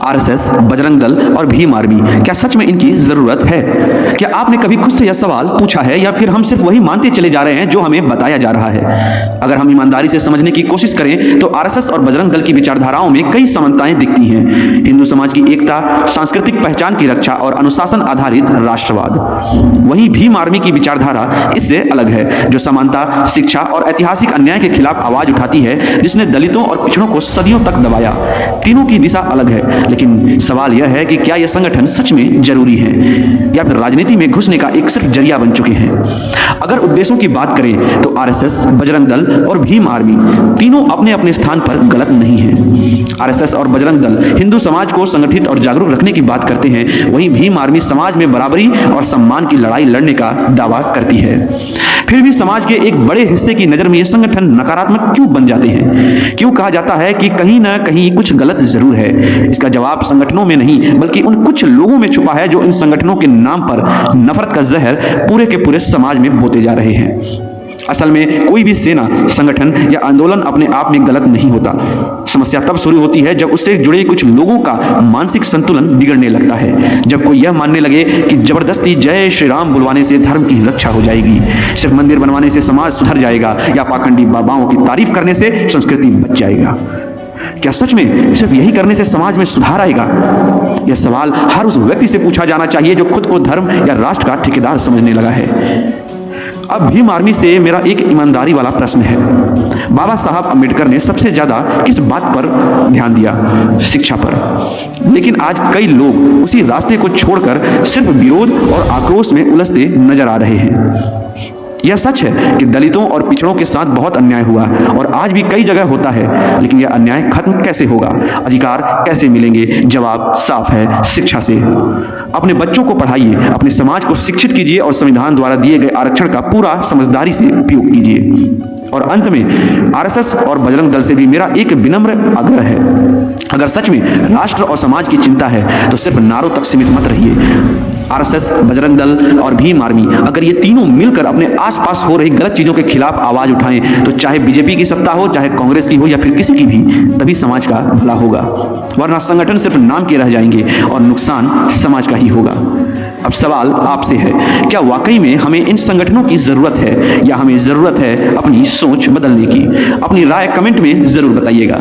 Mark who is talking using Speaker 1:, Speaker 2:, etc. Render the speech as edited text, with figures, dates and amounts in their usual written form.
Speaker 1: RSS, Bajrang Dal और Bhim army, क्या सच में इनकी जरूरत है? क्या आपने कभी खुद से यह सवाल पूछा है या फिर हम सिर्फ वही मानते चले जा रहे हैं जो हमें बताया जा रहा है? अगर हम ईमानदारी से समझने की कोशिश करें तो आरएसएस और बजरंग दल की विचारधाराओं में कई समानताएं दिखती हैं। हिंदू समाज की एकता, सांस्कृतिक पहचान की रक्षा और अनुशासन आधारित राष्ट्रवाद। वहीं भीम आर्मी की विचारधारा इससे अलग है, जो समानता, शिक्षा और ऐतिहासिक अन्याय के खिलाफ आवाज उठाती है, जिसने दलितों और पिछड़ों को सदियों तक दबाया। तीनों की दिशा अलग है, लेकिन सवाल यह है कि क्या यह संगठन सच में जरूरी है या फिर राजनीति में घुसने का एक सिर्फ जरिया बन चुके हैं? अगर उद्देश्यों की बात करें तो आरएसएस, बजरंग दल और भीम आर्मी तीनों अपने अपने स्थान पर गलत नहीं हैं। आरएसएस और बजरंग दल हिंदू समाज को संगठित और जागरूक रखने की बात करते हैं, वहीं भीम आर्मी समाज में बराबरी और सम्मान की लड़ाई लड़ने का दावा करती है। फिर भी समाज के एक बड़े हिस्से की नजर में ये संगठन नकारात्मक क्यों बन जाते हैं? क्यों कहा जाता है कि कहीं ना कहीं कुछ गलत जरूर है? इसका जवाब संगठनों में नहीं बल्कि उन कुछ लोगों में छुपा है जो इन संगठनों के नाम पर नफरत का जहर पूरे के पूरे समाज में बोते जा रहे हैं। असल में कोई भी सेना, संगठन या आंदोलन अपने आप में गलत नहीं होता। समस्या तब शुरू होती है जब उससे जुड़े कुछ लोगों का मानसिक संतुलन बिगड़ने लगता है। जब कोई यह मानने लगे कि जबरदस्ती जय श्री राम बुलवाने से धर्म की रक्षा हो जाएगी, सिर्फ मंदिर बनवाने से समाज सुधर जाएगा या पाखंडी बाबाओं की तारीफ करने से संस्कृति बच जाएगा। क्या सच में सिर्फ यही करने से समाज में सुधार आएगा? यह सवाल हर उस व्यक्ति से पूछा जाना चाहिए जो खुद को धर्म या राष्ट्र का ठेकेदार समझने लगा है। अब भीम आर्मी से मेरा एक ईमानदारी वाला प्रश्न है। बाबा साहब अम्बेडकर ने सबसे ज्यादा किस बात पर ध्यान दिया? शिक्षा पर। लेकिन आज कई लोग उसी रास्ते को छोड़कर सिर्फ विरोध और आक्रोश में उलझते नजर आ रहे हैं। यह सच है कि दलितों और पिछड़ों के साथ बहुत अन्याय हुआ और आज भी कई जगह होता है, लेकिन यह अन्याय खत्म कैसे होगा? अधिकार कैसे मिलेंगे? जवाब साफ है, शिक्षा से। अपने बच्चों को पढ़ाइए, अपने समाज को शिक्षित कीजिए और संविधान द्वारा दिए गए आरक्षण का पूरा समझदारी से उपयोग कीजिए। और अंत में आरएसएस और बजरंग दल से भी मेरा एक विनम्र आग्रह है, अगर सच में राष्ट्र और समाज की चिंता है तो सिर्फ नारों तक सीमित मत रहिए। आरएसएस, बजरंग दल और भीम आर्मी अगर ये तीनों मिलकर अपने आसपास हो रही गलत चीजों के खिलाफ आवाज उठाएं तो चाहे बीजेपी की सत्ता हो, चाहे कांग्रेस की हो या फिर किसी की भी, तभी समाज का भला होगा। वरना संगठन सिर्फ नाम के रह जाएंगे और नुकसान समाज का ही होगा। अब सवाल आपसे है, क्या वाकई में हमें इन संगठनों की जरूरत है या हमें जरूरत है अपनी सोच बदलने की? अपनी राय कमेंट में जरूर बताइएगा।